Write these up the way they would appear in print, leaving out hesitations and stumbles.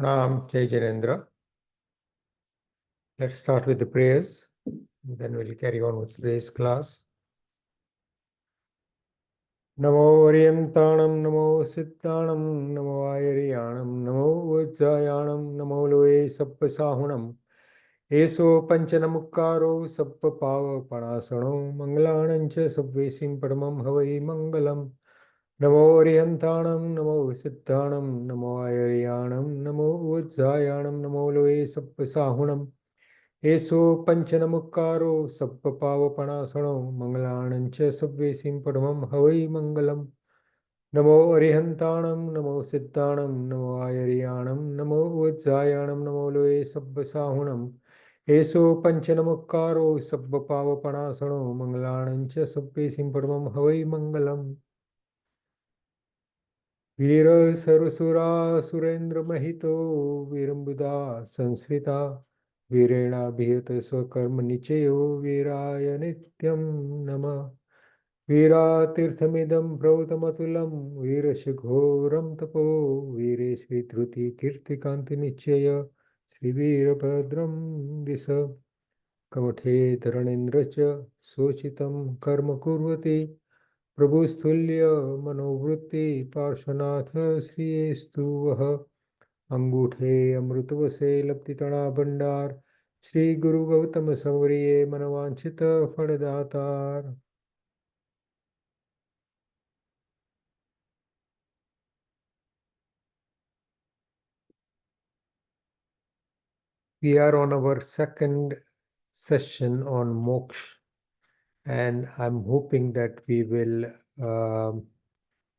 Pranam, Jai Janendra. Let's start with the prayers, then we'll carry on with today's class. Namo Orientanam, Namo Siddhanam, Namo Ayariyanam, Namo Vajjayanam, Namo Loe Sappa Sahunam, Eso Panchanamukaro Sappa Pava Panasano, Mangalanancha Sabvesim Padamam Havai Mangalam. Namo Orientanam, Namo Siddhanam, Namo Ayariyanam, Namo Vajjayanam, Namo Loe Sappa Sahunam, Eso Panchanamukaro Sappa Pava Panasano, Mangalanancha Sabvesim Padamam Havai Mangalam. Namo Arihantanam, Namo Siddhanam, Namo Ayariyanam, Namo Vajjayanam, Namo Loe Sabba Sahunam, Eso Panchanamukaro Sabba Pava Panasano, Mangalanancha Sabvesim Padamam Havai Mangalam. Veera Sarasura Surendra Mahito Virambuda Sansrita Virena Bhiyata Swakarma Nichayo Viraya Nityam Nama Veera Tirthamidam Prautamatulam Veera Shikhoram Tapo Veere Sri Dhruti Kirti Kanti Nichaya Sri Veera Bhadram Disa Kamathe Dharanendra Cha Sochitam Karma Kurvati प्रभुस्तुल्य मनोवृत्ति पार्श्वनाथ श्रीस्तु वह अंगूठे अमृतवसे लप्तितणा भंडार श्री गुरु Gautam संवरिये मनवांछित फलदातार. We are on our second session on moksha, and I'm hoping that we will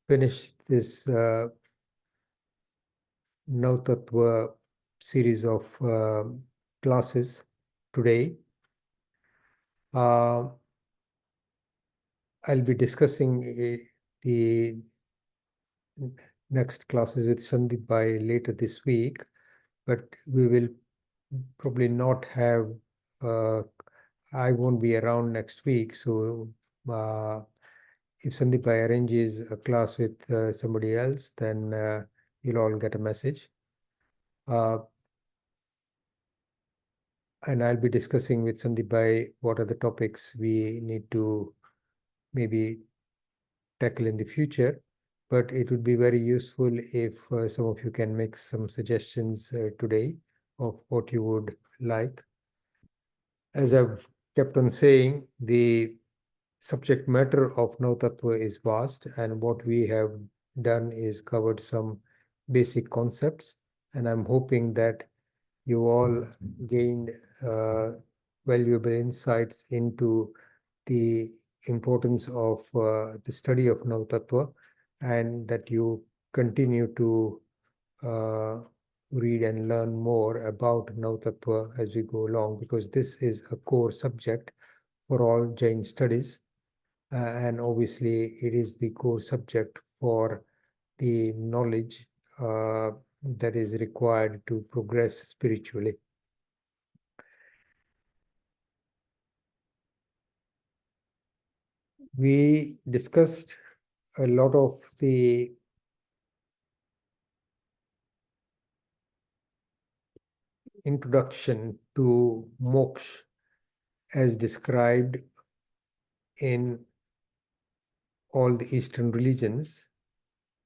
finish this Nav Tatva series of classes today. I'll be discussing the next classes with Sandeep later this week, but we will probably not have, I won't be around next week, so if Sandeep arranges a class with somebody else, then you'll all get a message. And I'll be discussing with Sandeep what are the topics we need to maybe tackle in the future, but it would be very useful if some of you can make some suggestions today of what you would like. As I've kept on saying, the subject matter of Nav Tatva is vast, and what we have done is covered some basic concepts, and I'm hoping that you all gained valuable insights into the importance of the study of Nav Tatva, and that you continue to uh, read and learn more about Nav Tatva as we go along, because this is a core subject for all Jain studies. And obviously, it is the core subject for the knowledge that is required to progress spiritually. We discussed a lot of the introduction to moksha as described in all the Eastern religions.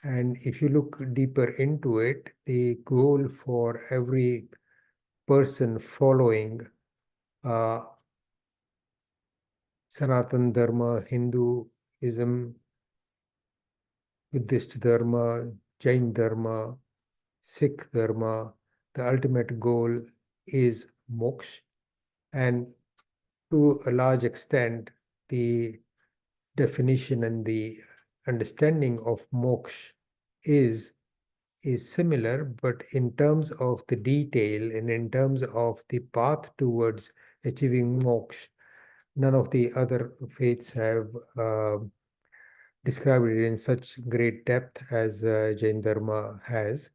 And if you look deeper into it, the goal for every person following uh, Sanatan Dharma, Hinduism, Buddhist Dharma, Jain Dharma, Sikh Dharma, the ultimate goal is moksha. And to a large extent, the definition and the understanding of moksha is similar, but in terms of the detail and in terms of the path towards achieving moksha, none of the other faiths have described it in such great depth as Jain Dharma has.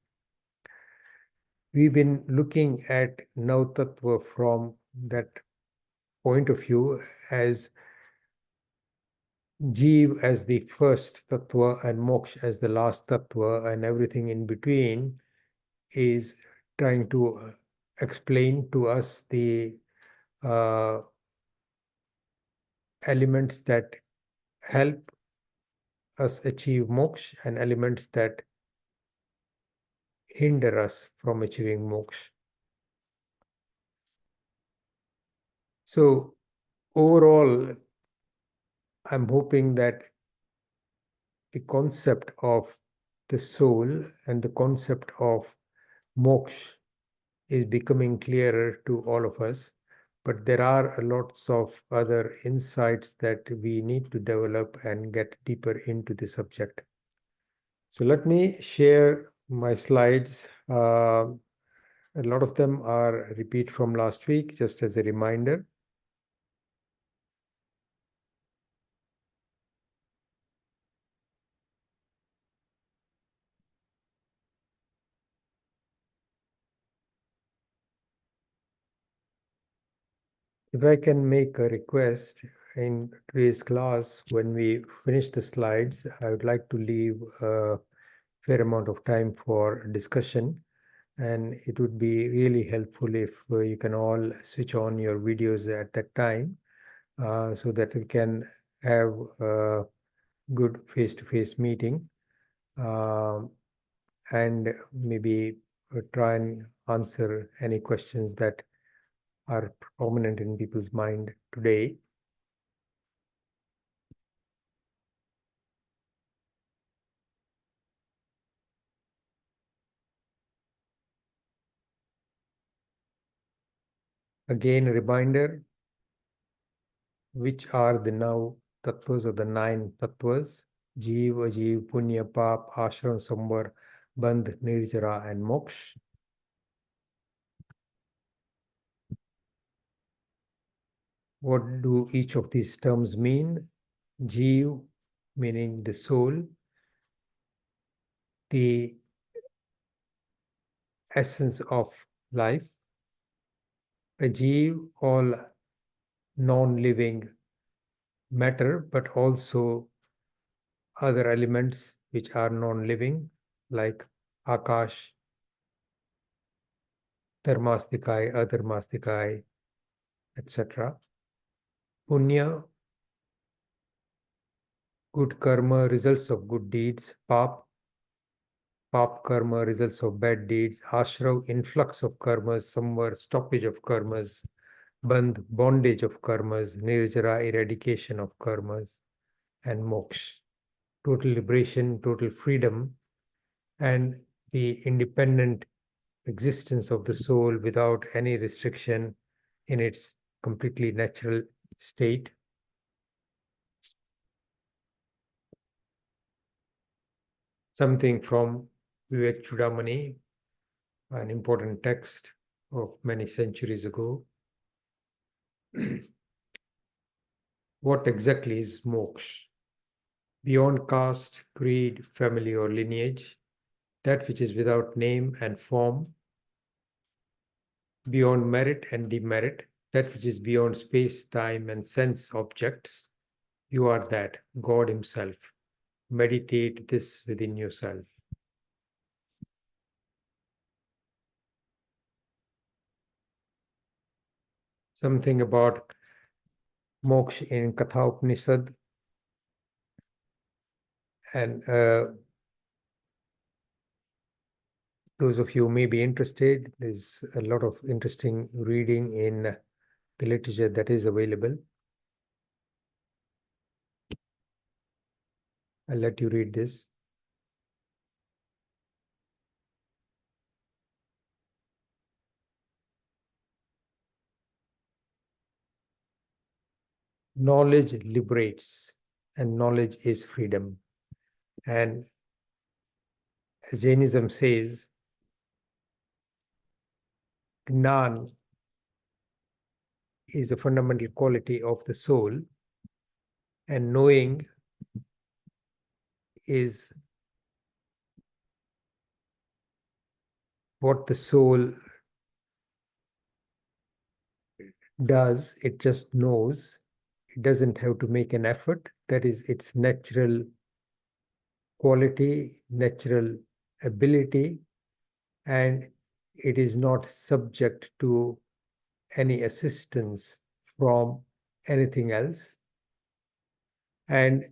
We've been looking at Nav Tattva from that point of view as Jeev as the first tattva and moksha as the last tattva, and everything in between is trying to explain to us the uh, elements that help us achieve moksha and elements that hinder us from achieving moksha. So overall, I'm hoping that the concept of the soul and the concept of moksha is becoming clearer to all of us, but there are lots of other insights that we need to develop and get deeper into the subject. So let me share my slides. A lot of them are a repeat from last week, just as a reminder. If I can make a request in today's class, when we finish the slides, I would like to leave a fair amount of time for discussion. And it would be really helpful if you can all switch on your videos at that time so that we can have a good face-to-face meeting and maybe try and answer any questions that are prominent in people's mind today. Again, a reminder, which are the now tattvas or the 9 tattvas: Jeev, Ajeev, Punya, Pap, Ashram, Samvar, Bandh, Nirjara, and Moksha. What do each of these terms mean? Jeev, meaning the soul, the essence of life. Ajeev, all non-living matter, but also other elements which are non-living, like Akash, Dharmastikai, Adharmastikai, etc. Punya, good karma, results of good deeds. Pap karma, results of bad deeds. Ashrav, influx of karmas. Samvar, stoppage of karmas. bandh, bondage of karmas, nirjara, eradication of karmas, and moksha, total liberation, total freedom, and the independent existence of the soul without any restriction in its completely natural state. Something from Vivek Chudamani, an important text of many centuries ago. What exactly is moksha? Beyond caste, creed, family, or lineage, that which is without name and form, beyond merit and demerit, that which is beyond space, time, and sense objects. You are that, God Himself. Meditate this within yourself. Something about moksha in Katha Upanishad. And those of you who may be interested, there's a lot of interesting reading in the literature that is available. I'll let you read this. Knowledge liberates, and knowledge is freedom. And as Jainism says, Gnan is a fundamental quality of the soul, and knowing is what the soul does. It just knows. It doesn't have to make an effort. That is its natural quality, natural ability, and it is not subject to any assistance from anything else. And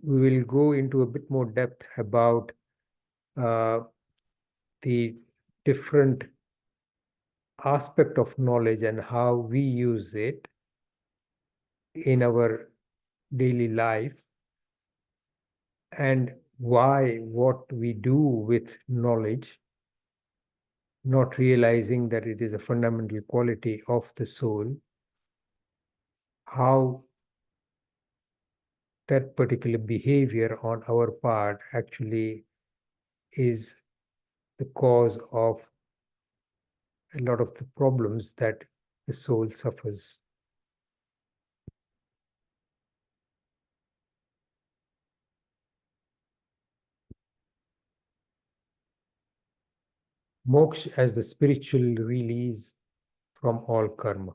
we will go into a bit more depth about the different aspect of knowledge and how we use it in our daily life, and why what we do with knowledge, not realizing that it is a fundamental quality of the soul, how that particular behavior on our part actually is the cause of a lot of the problems that the soul suffers. Moksha as the spiritual release from all karma.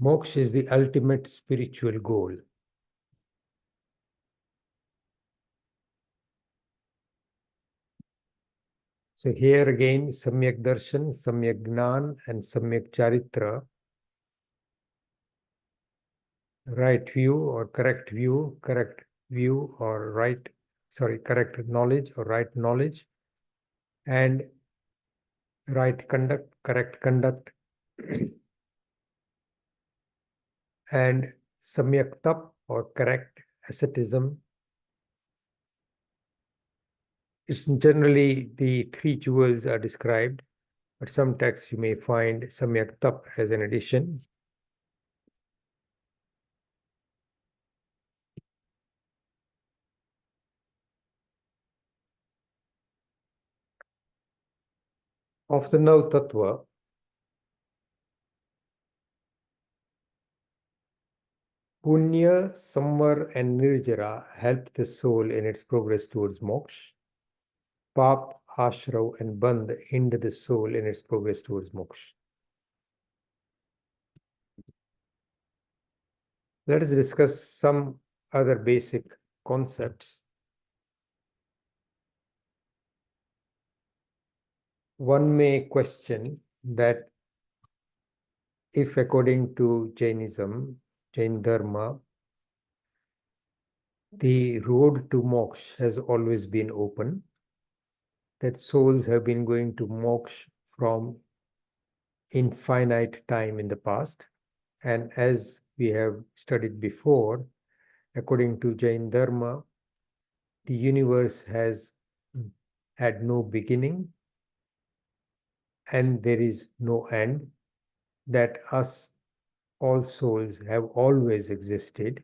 Moksha is the ultimate spiritual goal. So here again, Samyak Darshan, Samyak Gnan, and Samyak Charitra, right view or correct view or right, correct knowledge or right knowledge, and right conduct, correct conduct, and Samyak Tap or correct asceticism. It's generally the three jewels are described, but some texts you may find Samyak Tap as an addition. Of the Nav Tatva, Punya, Samvar, and Nirjara help the soul in its progress towards moksha. Pap, Ashrav, and Bandh hinder the soul in its progress towards moksha. Let us discuss some other basic concepts. One may question that if, according to Jainism, Jain Dharma, the road to moksha has always been open, that souls have been going to moksha from infinite time in the past. And as we have studied before, according to Jain Dharma, the universe has had no beginning and there is no end, that us, all souls, have always existed.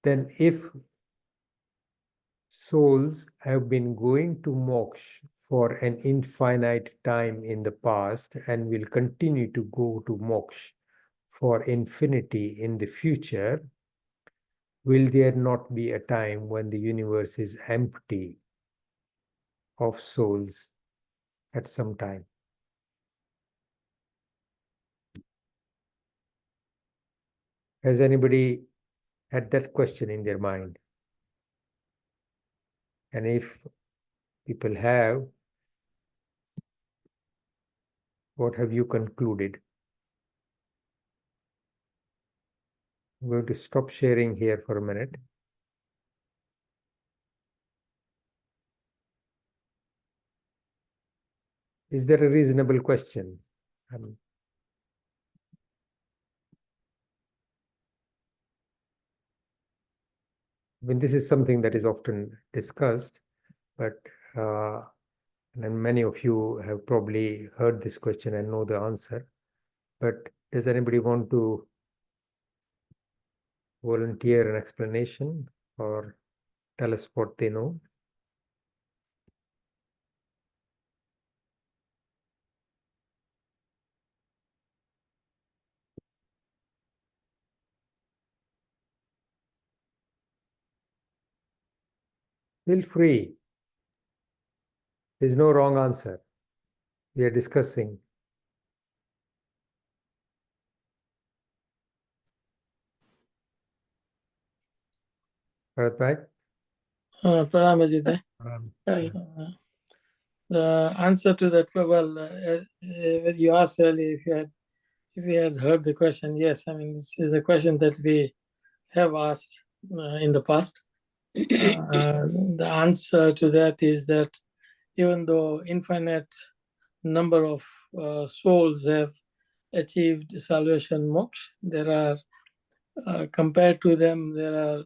Then if souls have been going to moksha for an infinite time in the past and will continue to go to moksha for infinity in the future, will there not be a time when the universe is empty of souls at some time? Has anybody had that question in their mind? And if people have, what have you concluded? I'm going to stop sharing here for a minute. Is there a reasonable question? I mean, this is something that is often discussed, but and many of you have probably heard this question and know the answer. But does anybody want to volunteer an explanation or tell us what they know? Feel free. There's no wrong answer. We are discussing. Bharat Pranam Ajitbhai. The answer to that, well, when you asked earlier if you had heard the question, yes, I mean, this is a question that we have asked in the past. The answer to that is that even though infinite number of souls have achieved salvation moksha, there are, compared to them, there are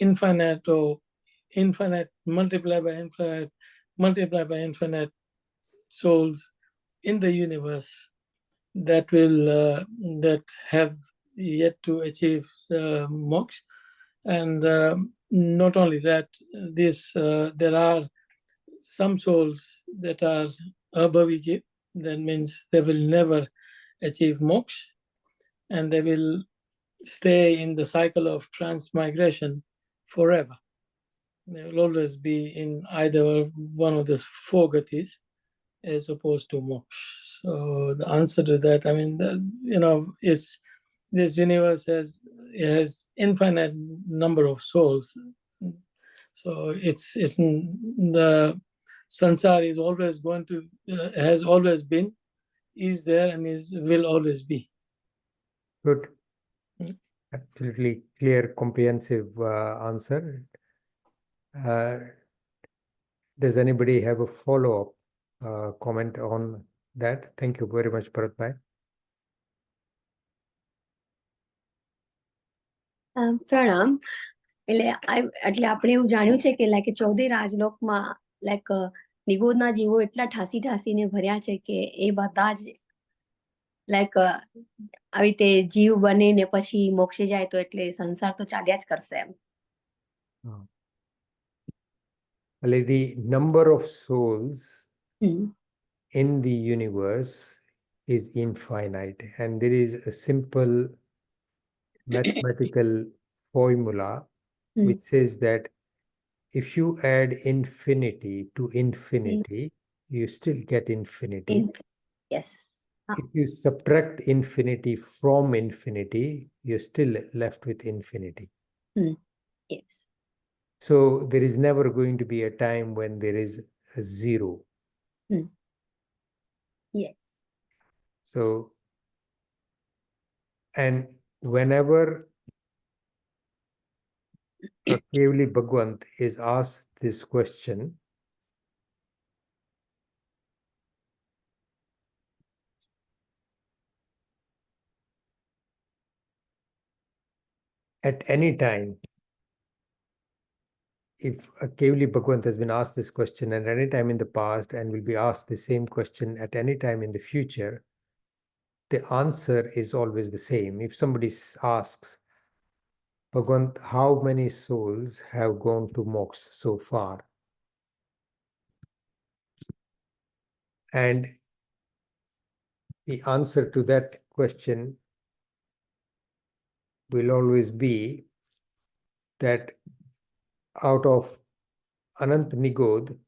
infinite multiplied by infinite souls in the universe that have yet to achieve moksha. And not only that, there are some souls that are abhavijit. That means they will never achieve moksha, and they will stay in the cycle of transmigration forever. They will always be in either one of the four gatis as opposed to moksha. So the answer to that, I mean, is this universe has infinite number of souls. So it's the sansar is always going to has always been, is there, and will always be. Good. Absolutely clear, comprehensive answer. Does anybody have a follow-up comment on that? Thank you very much, Bharat. પ્રણામ. એટલે આપણે એવું જાણ્યું છે કે like 14 રાજલોકમાં like નિબોધના જીવો એટલા ઠાસીને ભર્યા છે કે એ બધા જ લાઈક આવી રીતે જીવ બને ને પછી મોક્ષે જાય તો એટલે સંસાર તો ચાલ્યા જ કરશે એમ. The number of souls in the universe is infinite, and there is a simple mathematical formula which says that if you add infinity to infinity, you still get infinity. Yes. If you subtract infinity from infinity, you're still left with infinity. Yes. So there is never going to be a time when there is a zero. Yes. So, and whenever a Kevli Bhagwant is asked this question, at any time, if a Kevli Bhagwant has been asked this question at any time in the past and will be asked the same question at any time in the future, the answer is always the same. If somebody asks, Bhagwant, how many souls have gone to moksha so far? And the answer to that question will always be that out of Anant Nigod,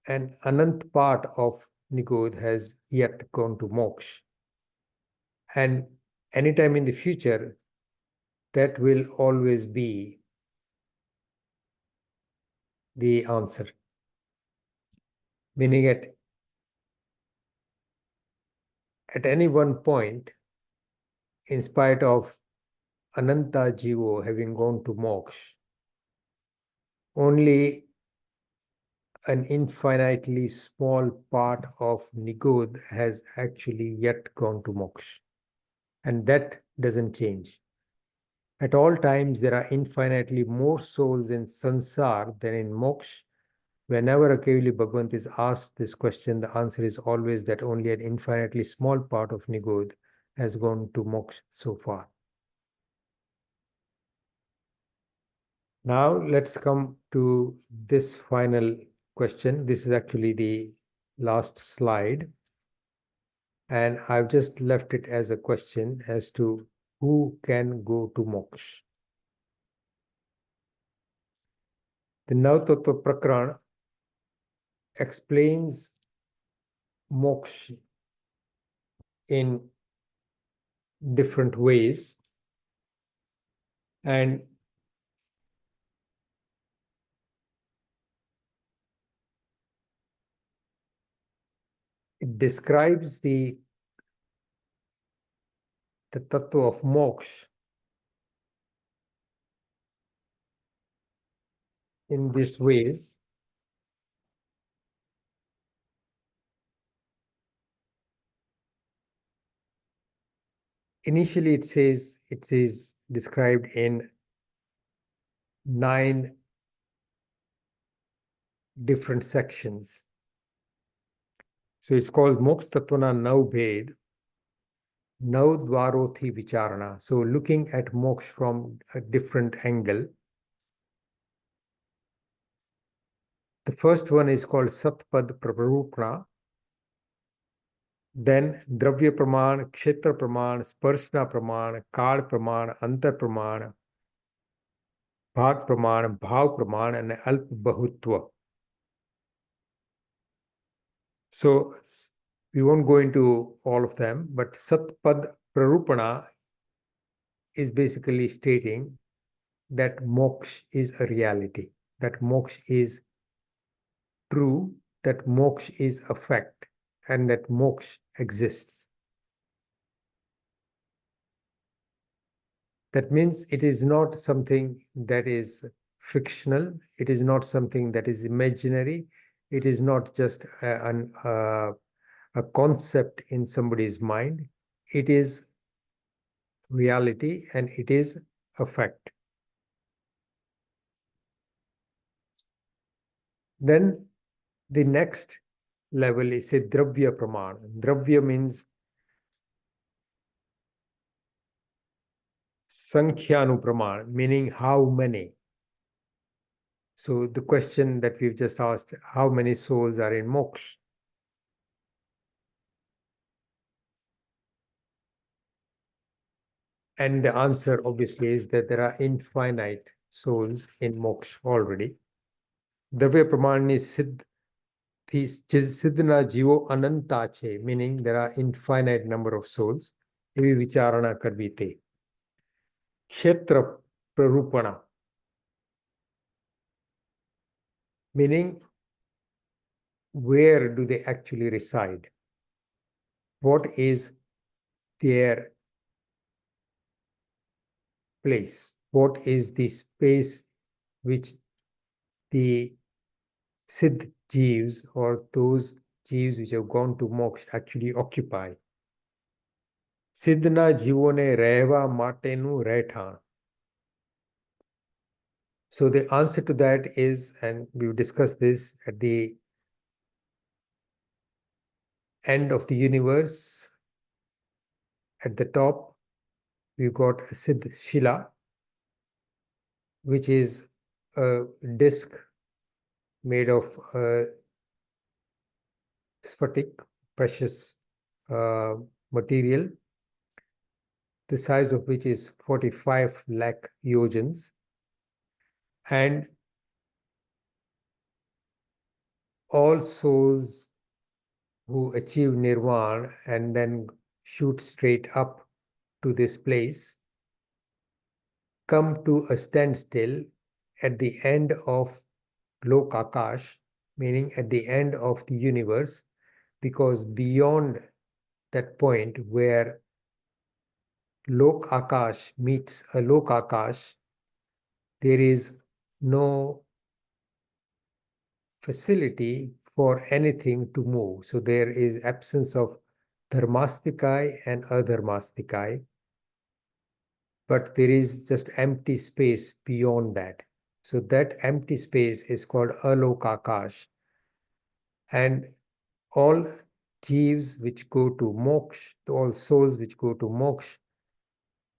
an Anant part of Nigod has yet gone to moksha. And anytime in the future, that will always be the answer. Meaning at any one point, in spite of Ananta Jivo having gone to moksha, only an infinitely small part of Nigod has actually yet gone to moksha. And that doesn't change. At all times, there are infinitely more souls in sansar than in moksha. Whenever a Kevli Bhagwant is asked this question, the answer is always that only an infinitely small part of Nigod has gone to moksha so far. Now let's come to this final question. This is actually the last slide. And I've just left it as a question as to who can go to moksha. The Nav Tatva Prakran explains moksha in different ways. And it describes the tattva of moksha in these ways. Initially, it is described in 9 different sections. So it's called Moksha Tattvana Nav Bhed, Nav Dwarothi Vicharana. So looking at moksha from a different angle. The first one is called Satpad Prarupna. Then Dravya Praman, Kshetra Praman, Sparshna Praman, Kal Praman, Antar Praman, Bhag Praman, Bhav Praman, and Alp Bahutva. So we won't go into all of them, but Satpad Prarupana is basically stating that moksha is a reality, that moksha is true, that moksha is a fact, and that moksha exists. That means it is not something that is fictional, it is not something that is imaginary, it is not just a concept in somebody's mind, it is reality and it is a fact. Then the next level is a Dravya Praman. Dravya means Sankhyanu Praman, meaning how many. So the question that we've just asked, how many souls are in moksha? And the answer obviously is that there are infinite souls in moksha already. Dravya Praman is Siddhana Jivo Anantache, meaning there are infinite number of souls. Evi Vicharana Karvite. Kshetra Prarupana, meaning where do they actually reside? What is their place? What is the space which the Siddh Jeeves or those Jeeves which have gone to moksha actually occupy? સિદ્ધના જીવોને રહેવા માટેનું રહેઠાણ. So the answer to that is, and we've discussed this at the end of the universe, at the top, we've got a Siddh Shila, which is a disc made of sphatic, precious material, the size of which is 45 lakh yojans. And all souls who achieve nirvana and then shoot straight up to this place come to a standstill at the end of Lok Akash, meaning at the end of the universe, because beyond that point where Lok Akash meets a Lok Akash, there is no facility for anything to move. So there is absence of dharmastikai and adharmastikai, but there is just empty space beyond that. So that empty space is called Alokakash. And all jeeves which go to moksha, all souls which go to moksha,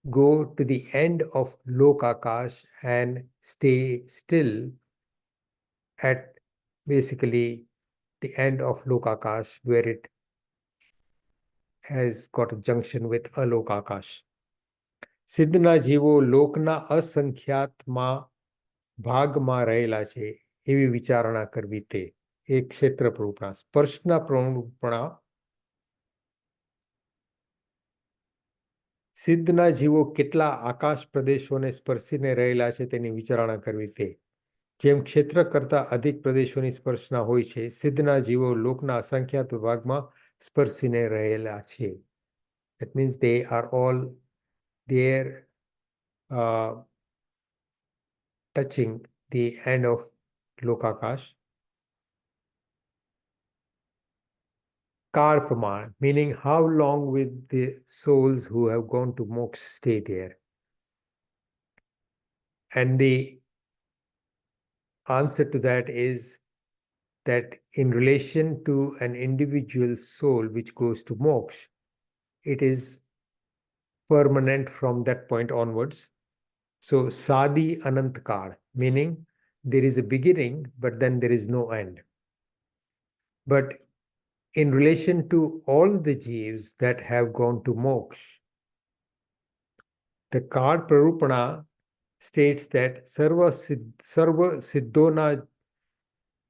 go to the end of Lokakash and stay still at basically the end of Lokakash, where it has got a junction with Alokakash. સિદ્ધના જીવો લોકના અસંખ્યાતમાં ભાગમાં રહેલા છે એવી વિચારણા કરવી તે એક ક્ષેત્ર પ્રરૂપણા. સ્પર્શના પ્રરૂપણા સિદ્ધના જીવો કેટલા આકાશ પ્રદેશોને સ્પર્શીને રહેલા છે તેની વિચારણા કરવી તે. જેમ ક્ષેત્ર કરતા અધિક પ્રદેશોની સ્પર્શના હોય છે, સિદ્ધના જીવો લોકના અસંખ્યાત ભાગમાં સ્પર્શીને રહેલા છે. That means they are all there touching the end of Lokakash. Kal Praman, meaning how long will the souls who have gone to moksha stay there? And the answer to that is that in relation to an individual soul which goes to moksha, it is permanent from that point onwards. So Sadi Anant Kal, meaning there is a beginning, but then there is no end. But in relation to all the jeeves that have gone to moksha, the Kal Prarupana states that Sarva Siddhona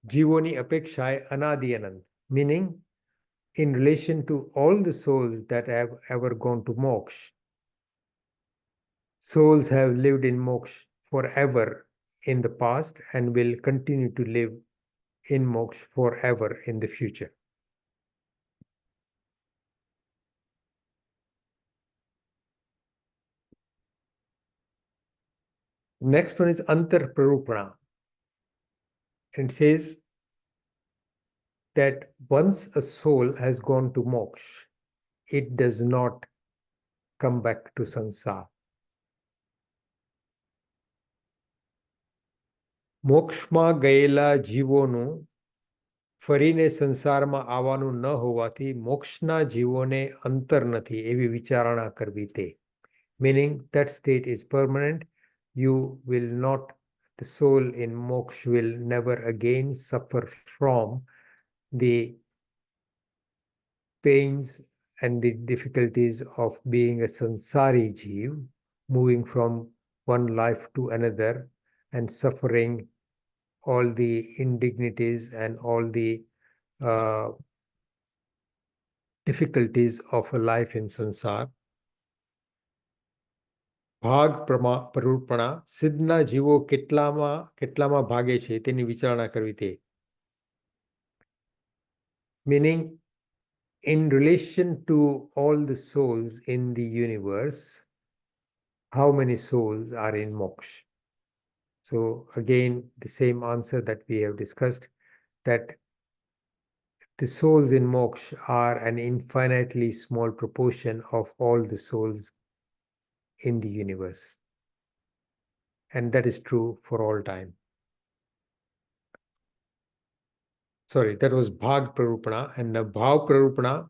Jivoni Apekshaye Anadi Anand, meaning in relation to all the souls that have ever gone to moksha, souls have lived in moksha forever in the past and will continue to live in moksha forever in the future. Next one is Antar Prarupana. And it says that once a soul has gone to moksha, it does not come back to sansar. મોક્ષમાં ગયેલા જીવોનું ફરીને સંસારમાં આવવાનું ન હોવાથી મોક્ષના જીવોને અંતર નથી એવી વિચારણા કરવી તે. Meaning that state is permanent. You will not, the soul in moksha will never again suffer from the pains and the difficulties of being a sansari jeev, moving from one life to another and suffering all the indignities and all the difficulties of a life in sansar. ભાગ પ્રરૂપણા સિદ્ધના જીવો કેટલામાં ભાગે છે તેની વિચારણા કરવી તે. Meaning in relation to all the souls in the universe, how many souls are in moksha? So again, the same answer that we have discussed, that the souls in moksha are an infinitely small proportion of all the souls in the universe. And that is true for all time. Sorry, that was Bhag Prarupana. And now Bhav Prarupana,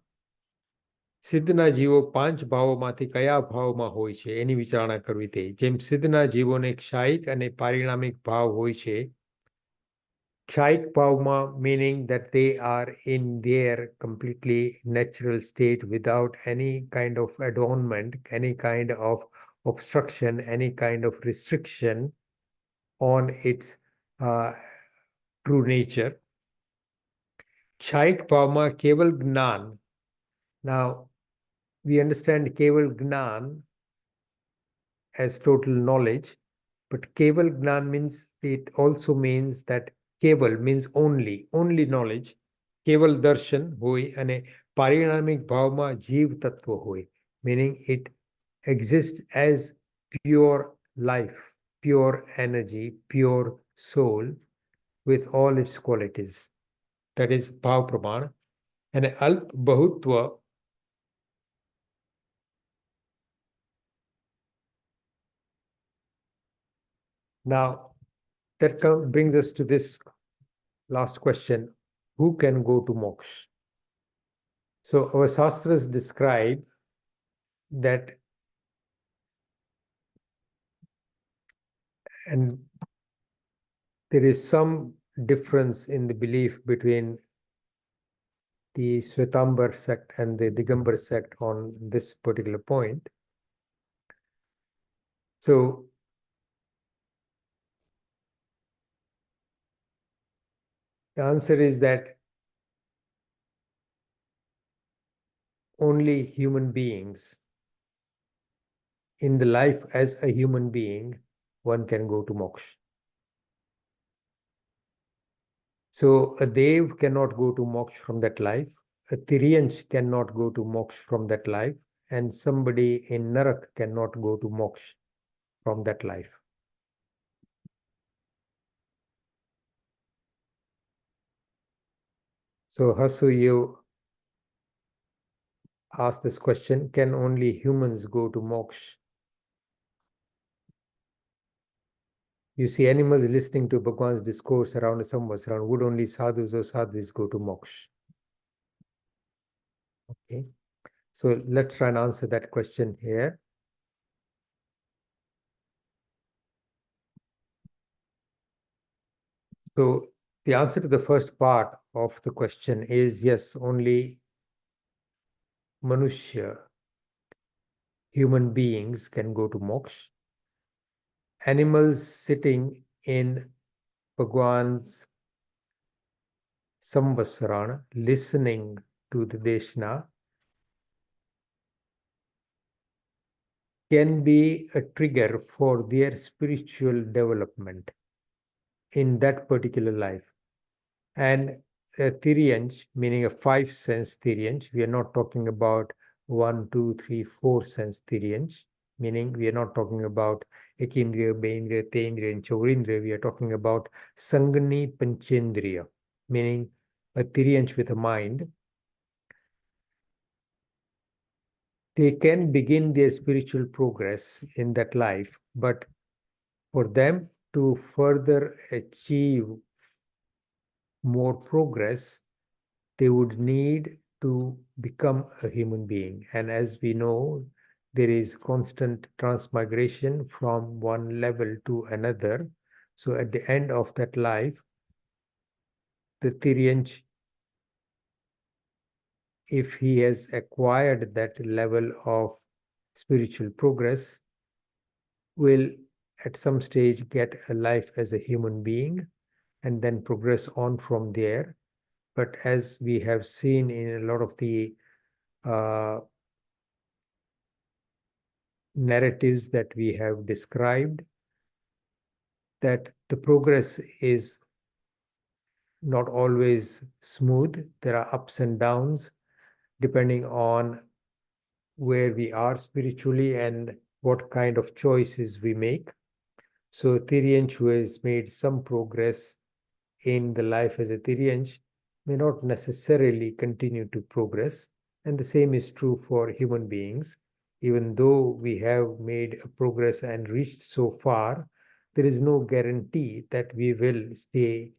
સિદ્ધના જીવો પાંચ ભાવોમાંથી કયા ભાવમાં હોય છે એની વિચારણા કરવી તે. જેમ સિદ્ધના જીવોને ક્ષાયિક અને પારિણામિક ભાવ હોય છે. ક્ષાયિક ભાવમાં meaning that they are in their completely natural state without any kind of adornment, any kind of obstruction, any kind of restriction on its true nature. ક્ષાયિક ભાવમાં કેવલ જ્ઞાન. Now, we understand Keval Gnan as total knowledge, but Keval Gnan means, it also means that Keval means only knowledge. Keval Darshan hoy ane parinamic bhavma jeev tattva hoy, meaning it exists as pure life, pure energy, pure soul with all its qualities. That is Bhav Praman. And Alp Bahutva, now, that brings us to this last question: who can go to moksha? So our Shastras describe that, and there is some difference in the belief between the Shwetambar sect and the Digambar sect on this particular point. So the answer is that only human beings, in the life as a human being, one can go to moksha. So a Dev cannot go to moksha from that life, a Tiryansh cannot go to moksha from that life, and somebody in Narak cannot go to moksha from that life. So Hasu, you asked this question: can only humans go to moksha? You see animals listening to Bhagwan's discourse around a samvatsara. Would only sadhus or sadhvis go to moksha? Okay, so let's try and answer that question here. So the answer to the first part of the question is yes, only Manushya, human beings, can go to moksha. Animals sitting in Bhagwan's samvatsarana, listening to the Deshna, can be a trigger for their spiritual development in that particular life. And a Tiryansh, meaning a 5-sense Tiryansh, we are not talking about 1, 2, 3, 4-sense Tiryansh, meaning we are not talking about Ekindriya, Beindriya, Tendriya, and Chaurindriya. We are talking about Sangani Panchendriya, meaning a Tiryansh with a mind. They can begin their spiritual progress in that life, but for them to further achieve more progress, they would need to become a human being. And as we know, there is constant transmigration from one level to another. So at the end of that life, the Tiryansh, if he has acquired that level of spiritual progress, will at some stage get a life as a human being and then progress on from there. But as we have seen in a lot of the narratives that we have described, that the progress is not always smooth. There are ups and downs depending on where we are spiritually and what kind of choices we make. So Tiryanch, who has made some progress in the life as a Tiryanch, may not necessarily continue to progress. And the same is true for human beings. Even though we have made a progress and reached so far, there is no guarantee that we will stay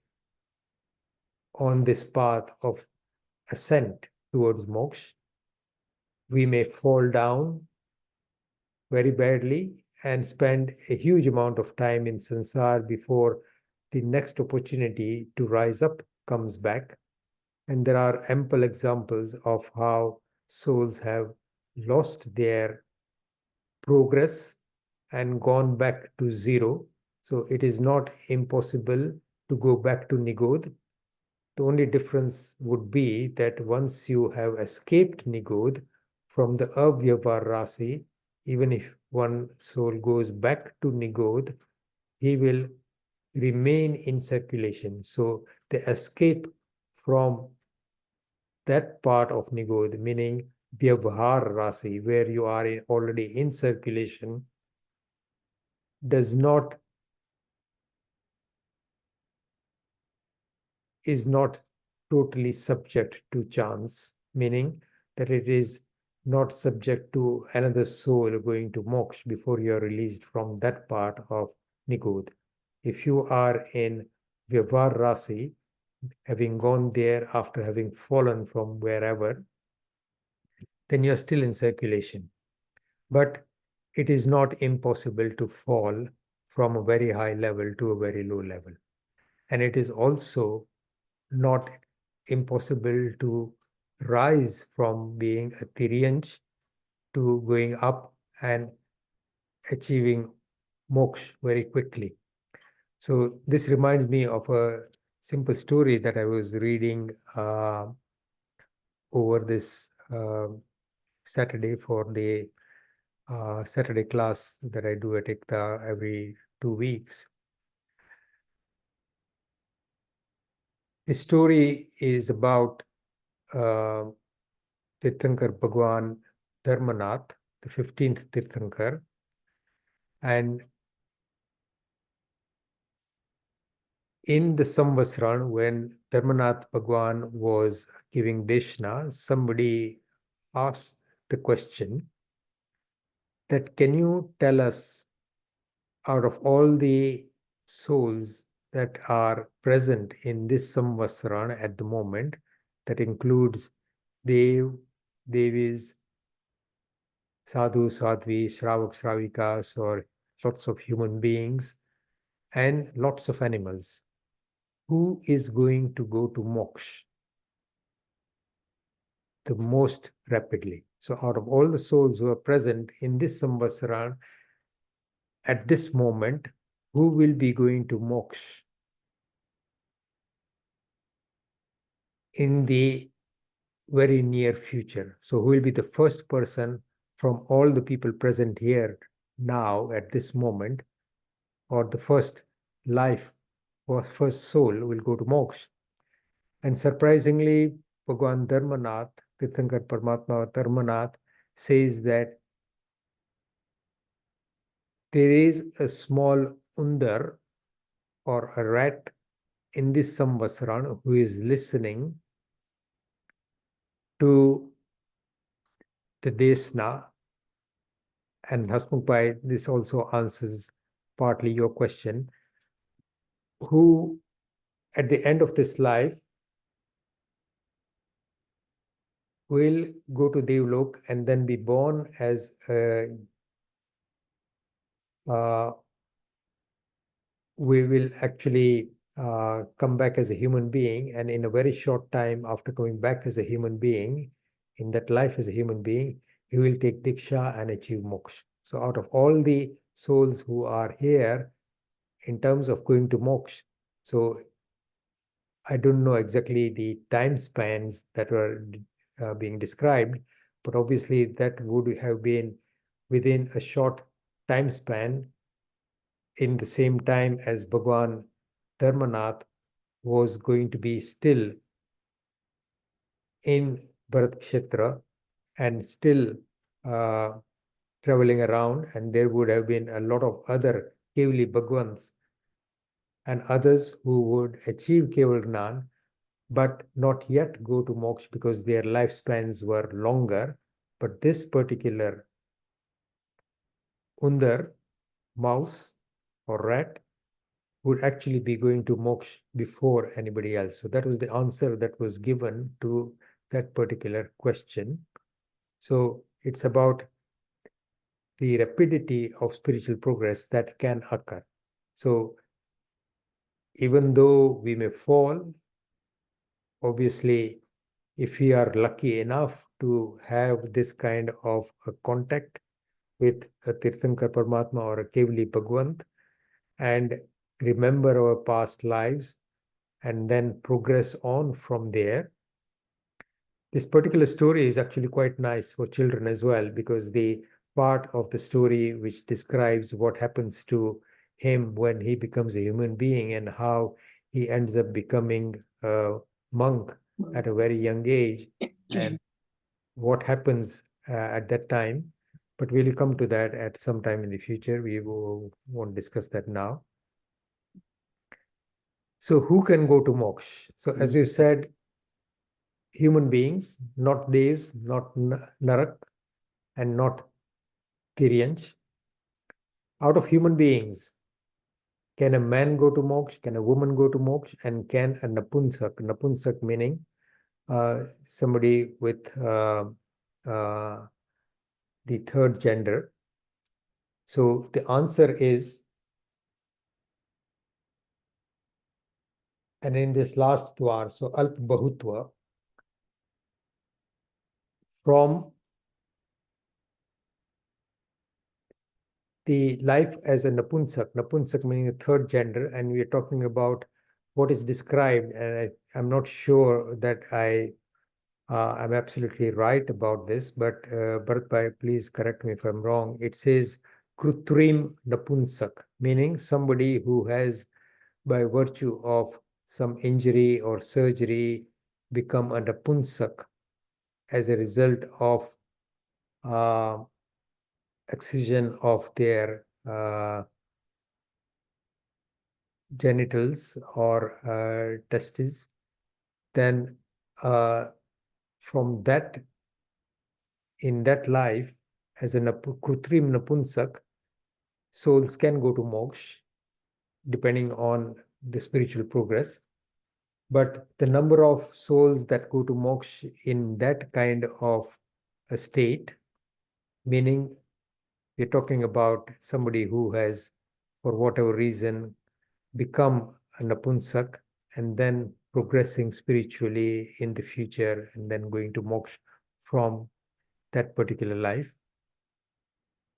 on this path of ascent towards moksha. We may fall down very badly and spend a huge amount of time in sansar before the next opportunity to rise up comes back. And there are ample examples of how souls have lost their progress and gone back to zero. So it is not impossible to go back to Nigodh. The only difference would be that once you have escaped Nigodh from the Avyavahar Rasi, even if one soul goes back to Nigodh, he will remain in circulation. So the escape from that part of Nigodh, meaning Vyavahar Rasi, where you are already in circulation, is not totally subject to chance, meaning that it is not subject to another soul going to moksha before you are released from that part of Nigodh. If you are in Vyavahar Rasi, having gone there after having fallen from wherever, then you are still in circulation. But it is not impossible to fall from a very high level to a very low level. And it is also not impossible to rise from being a Tiryanch to going up and achieving moksha very quickly. So this reminds me of a simple story that I was reading over this Saturday for the Saturday class that I do at IKTA every 2 weeks. The story is about Tirthankar Bhagwan Dharmanath, the 15th Tirthankar. And in the Samvatsran, when Dharmanath Bhagwan was giving Deshna, somebody asked the question that, can you tell us, out of all the souls that are present in this Samvatsran at the moment, that includes Dev, Devis, Sadhu, Sadhvi, Shravak, Shravikas, or lots of human beings, and lots of animals, who is going to go to moksha the most rapidly? So out of all the souls who are present in this Samvatsara at this moment, who will be going to moksha in the very near future? So who will be the first person from all the people present here now at this moment, or the first life or first soul will go to moksha? And surprisingly, Bhagwan Dharmanath, Tirthankar Paramatma Dharmanath, says that there is a small undar or a rat in this Samvasaran who is listening to the Desna. And Hasmukh, this also answers partly your question, who at the end of this life will go to Devlok and then be born as we will actually come back as a human being, and in a very short time after coming back as a human being, in that life as a human being, he will take Diksha and achieve moksha. So out of all the souls who are here, in terms of going to moksha, so I don't know exactly the time spans that were being described, but obviously that would have been within a short time span, in the same time as Bhagwan Dharmanath was going to be still in Bharat Kshetra and still traveling around, and there would have been a lot of other Kevali Bhagwants and others who would achieve Keval Gnan, but not yet go to moksha because their lifespans were longer. But this particular Undar, mouse or rat, would actually be going to moksha before anybody else. So that was the answer that was given to that particular question. So it's about the rapidity of spiritual progress that can occur. So even though we may fall, obviously, if we are lucky enough to have this kind of a contact with a Tirthankar Paramatma or a Kevali Bhagwant, and remember our past lives and then progress on from there. This particular story is actually quite nice for children as well, because the part of the story which describes what happens to him when he becomes a human being and how he ends up becoming a monk at a very young age and what happens at that time. But we'll come to that at some time in the future. We won't discuss that now. So who can go to moksha? So as we've said, human beings, not devs, not narak, and not tiryanch. Out of human beings, can a man go to moksha? Can a woman go to moksha? And can a napunsak meaning somebody with the third gender? So the answer is, and in this last dwar, so alp bahutva, from the life as a napunsak meaning the third gender, and we are talking about what is described, and I'm not sure that I'm absolutely right about this, but Bharatbhai, please correct me if I'm wrong. It says krutrim napunsak, meaning somebody who has, by virtue of some injury or surgery, become a napunsak as a result of excision of their genitals or testes, then from that, in that life, as a krutrim napunsak, souls can go to moksha, depending on the spiritual progress. But the number of souls that go to moksha in that kind of a state, meaning we're talking about somebody who has, for whatever reason, become a napunsak and then progressing spiritually in the future and then going to moksha from that particular life.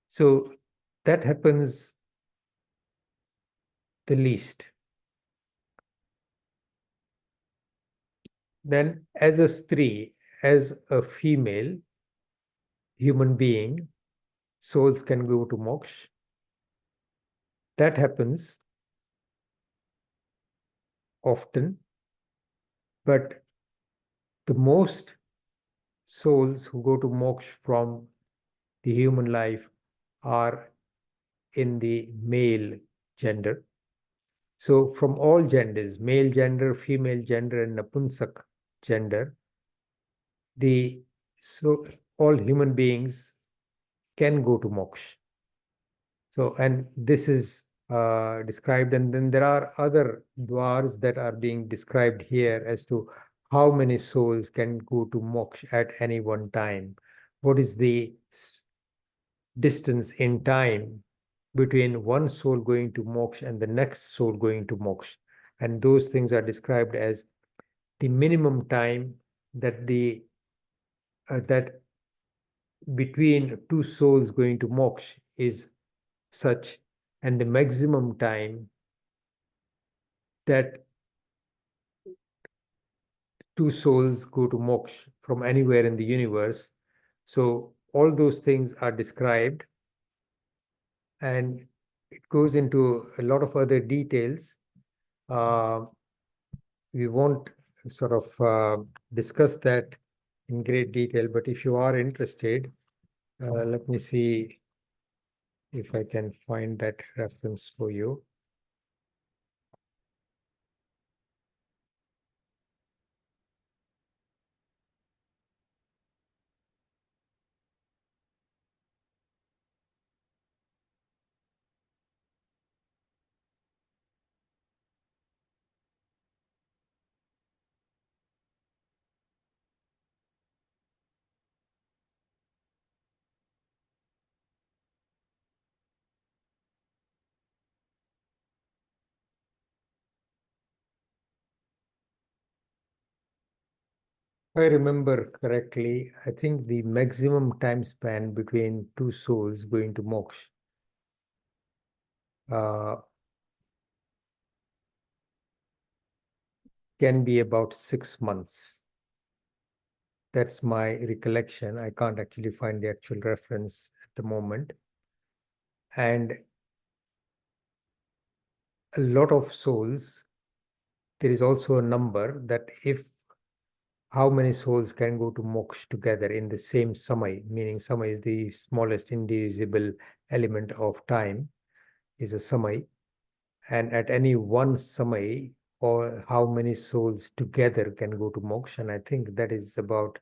So that happens the least. Then as a stree, as a female human being, souls can go to moksha. That happens often, but the most souls who go to moksha from the human life are in the male gender. So from all genders, male gender, female gender, and napunsak gender, so all human beings can go to moksha. So, and this is described, and then there are other dwars that are being described here as to how many souls can go to moksha at any one time. What is the distance in time between one soul going to moksha and the next soul going to moksha? And those things are described as the minimum time that that between two souls going to moksha is such, and the maximum time that two souls go to moksha from anywhere in the universe. So all those things are described, and it goes into a lot of other details. We won't sort of discuss that in great detail, but if you are interested, let me see if I can find that reference for you. If I remember correctly, I think the maximum time span between two souls going to moksha can be about 6 months. That's my recollection. I can't actually find the actual reference at the moment. And a lot of souls, there is also a number that if how many souls can go to moksha together in the same samay, meaning samay is the smallest indivisible element of time, is a samay. And at any one samay, or how many souls together can go to moksha, and I think that is about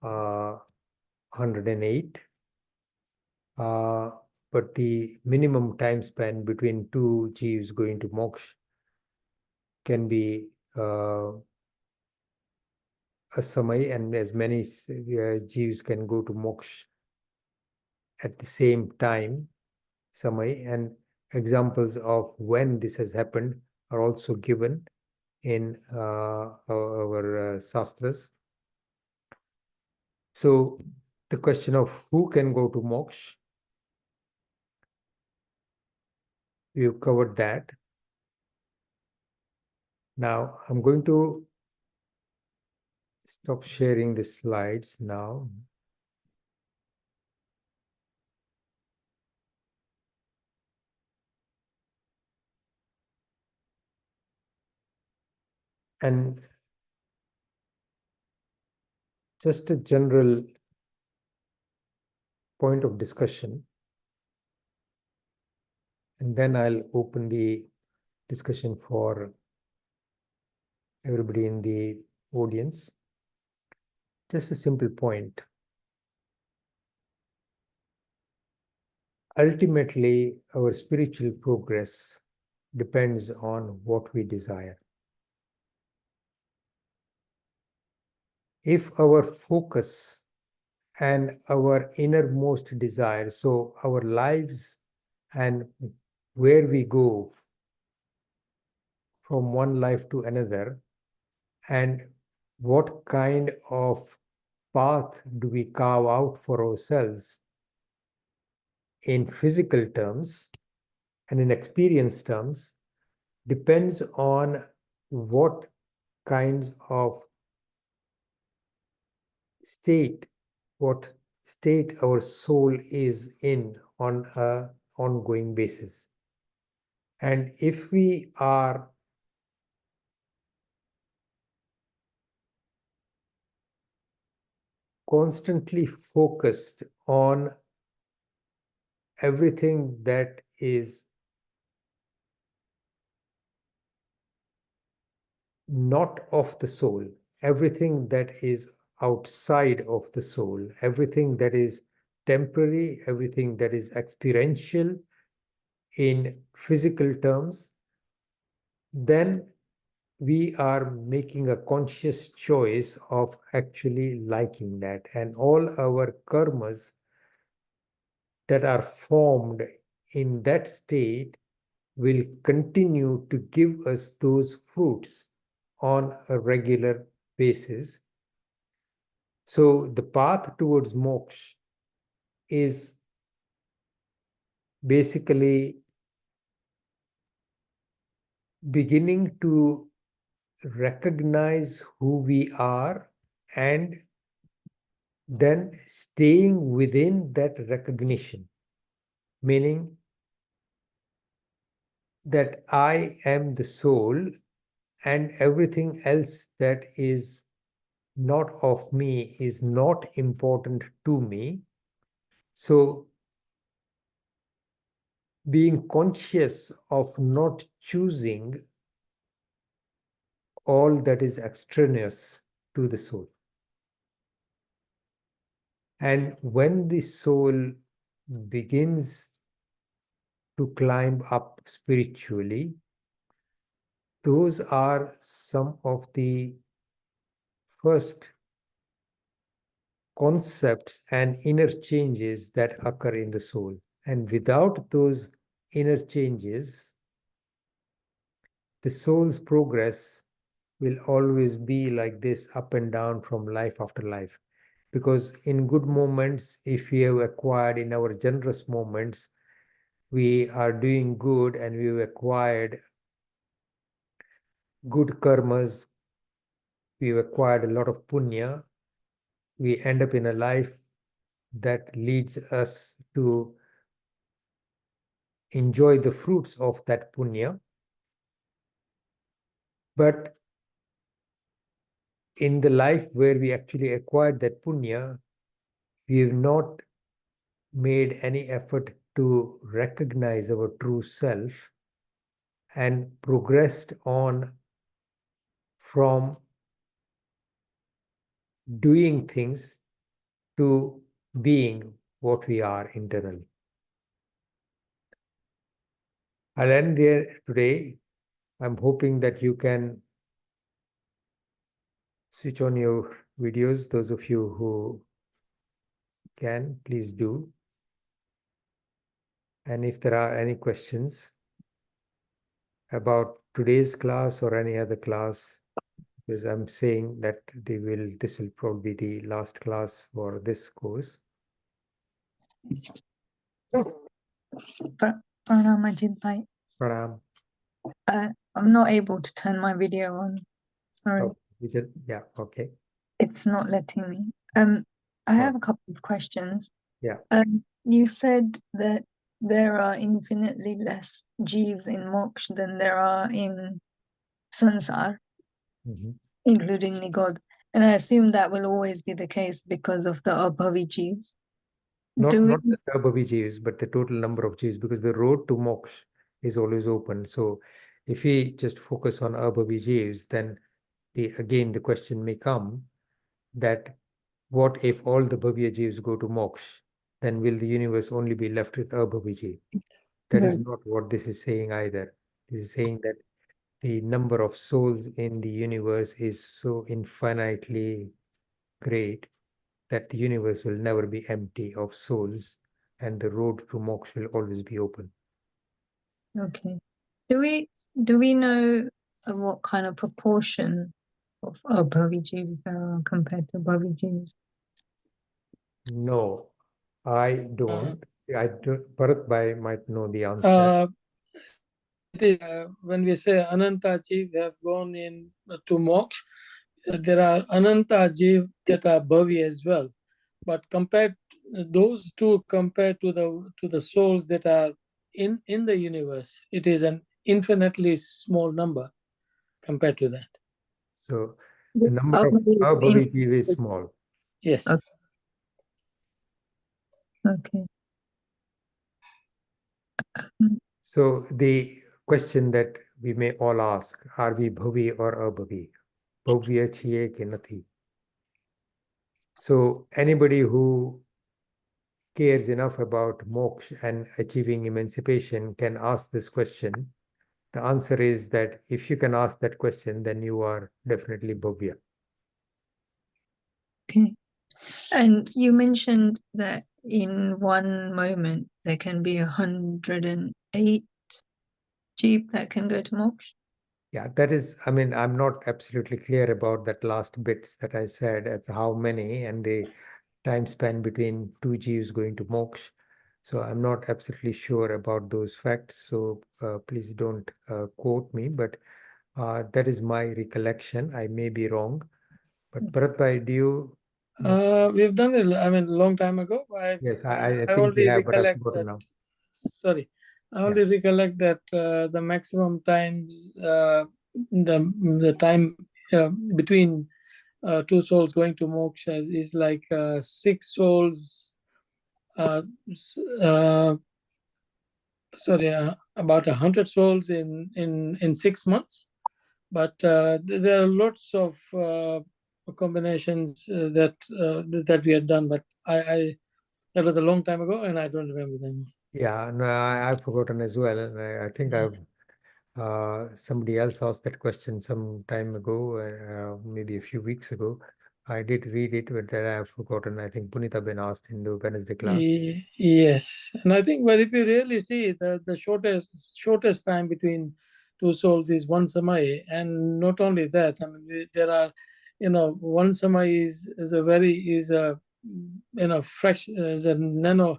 108. But the minimum time span between two jeeves going to moksha can be a samay, and as many jeeves can go to moksha at the same time, samay. And examples of when this has happened are also given in our sastras. So the question of who can go to moksha, we've covered that. Now I'm going to stop sharing the slides now. And just a general point of discussion, and then I'll open the discussion for everybody in the audience. Just a simple point. Ultimately, our spiritual progress depends on what we desire. If our focus and our innermost desire, so our lives and where we go from one life to another, and what kind of path do we carve out for ourselves in physical terms and in experience terms, depends on what kinds of state, what state our soul is in on an ongoing basis. And if we are constantly focused on everything that is not of the soul, everything that is outside of the soul, everything that is temporary, everything that is experiential in physical terms, then we are making a conscious choice of actually liking that. And all our karmas that are formed in that state will continue to give us those fruits on a regular basis. So the path towards moksha is basically beginning to recognize who we are and then staying within that recognition, meaning that I am the soul and everything else that is not of me is not important to me. So being conscious of not choosing all that is extraneous to the soul. And when the soul begins to climb up spiritually, those are some of the first concepts and inner changes that occur in the soul. And without those inner changes, the soul's progress will always be like this, up and down from life after life. Because in good moments, if we have acquired, in our generous moments, we are doing good and we've acquired good karmas, we've acquired a lot of punya, we end up in a life that leads us to enjoy the fruits of that punya. But in the life where we actually acquired that punya, we have not made any effort to recognize our true self and progressed on from doing things to being what we are internally. I'll end there today. I'm hoping that you can switch on your videos. Those of you who can, please do. And if there are any questions about today's class or any other class, because I'm saying that this will probably be the last class for this course. Pranam Ajitbhai. Pranam. I'm not able to turn my video on. Sorry. Oh, yeah, okay. It's not letting me. I have a couple of questions. Yeah. You said that there are infinitely less jeeves in moksha than there are in sansar, including nigod. And I assume that will always be the case because of the abhavi jeeves. Not just abhavi jeeves, but the total number of jeeves, because the road to moksha is always open. So if we just focus on abhavi jeeves, then again the question may come that what if all the bhavya jeeves go to moksha? Then will the universe only be left with abhavi jeev? That is not what this is saying either. This is saying that the number of souls in the universe is so infinitely great that the universe will never be empty of souls, and the road to moksha will always be open. Okay. Do we know what kind of proportion of abhavi jeeves there are compared to bhavi jeeves? No, I don't. Bharatbhai might know the answer. When we say Ananta Jeev have gone in to moksha, there are Ananta Jeev that are bhavi as well. But compared those two compared to the souls that are in the universe, it is an infinitely small number compared to that. So the number of abhavi jeev is small. Yes. Okay. So the question that we may all ask, are we bhavi or abhavi? Bhavya chiye ke nathi? So anybody who cares enough about moksha and achieving emancipation can ask this question. The answer is that if you can ask that question, then you are definitely bhavya. Okay. And you mentioned that in one moment there can be 108 jeep that can go to moksha. Yeah, that is, I mean, I'm not absolutely clear about that last bits that I said as how many and the time span between two jeeves going to moksha. So I'm not absolutely sure about those facts. So please don't quote me, but that is my recollection. I may be wrong. But Bharatbhai, do you know? We've done it, I mean, a long time ago. Yes, I I think we only have, but I've recollect forgotten that. now. Sorry, I only recollect that the maximum times, the time between two souls going to moksha is like 6 souls. sorry, about 100 souls in 6 months. But there are lots of combinations that we had done, but I that was a long time ago, and I don't remember them. Yeah, no, I've forgotten as well. And I think Yeah. somebody else asked that question some time ago, maybe a few weeks ago. I did read it, but then I've forgotten. I think Punita Ben asked in the Wednesday class. Yes, and I think, but if you really see, the shortest time between two souls is one samai, and not only that, I mean, there are, one samai is a very is a fraction is a nano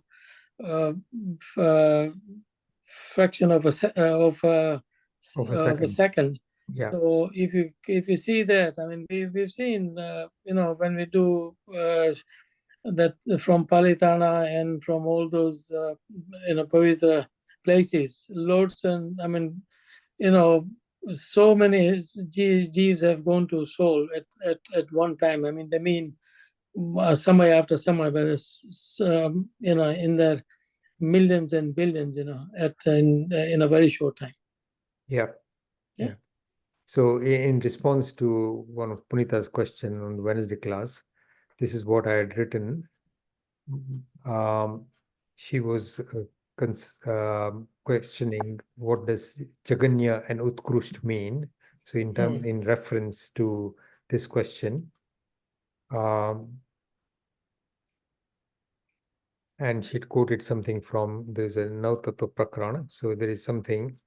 uh, f- uh, fraction of Of a of a second. second. Yeah. So if you see that, I mean, we've seen, when we do that from Palitana and from all those Pavitra places, loads, and I mean, you know so many Jeeves have gone to soul at one time. I mean, they mean samay after samay, but it's in their millions and billions, in a very short time. Yeah. Yeah. Yeah. So in response to one of Punita's question on the Wednesday class, this is what I had written. She was questioning what does Jaganya and Utkrusht mean. So in reference to this question, and she quoted something from, there's a Nav Tatva Prakarana. So there is something.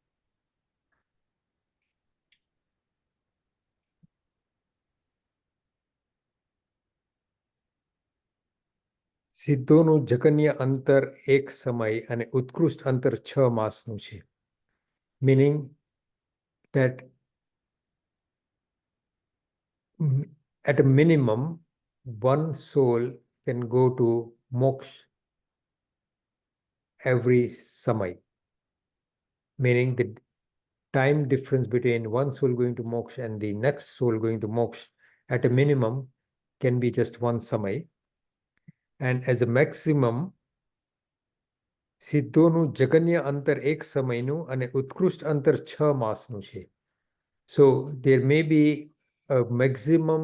સિદ્ધોનું જગન્ય અંતર એક સમય અને ઉત્કૃષ્ટ અંતર 6 માસનું છે. Meaning that at a minimum, one soul can go to moksha every samay. Meaning the time difference between one soul going to moksha and the next soul going to moksha at a minimum can be just one samay. And as a maximum, સિદ્ધોનું જગન્ય અંતર એક સમયનું અને ઉત્કૃષ્ટ અંતર 6 માસનું છે. So there may be a maximum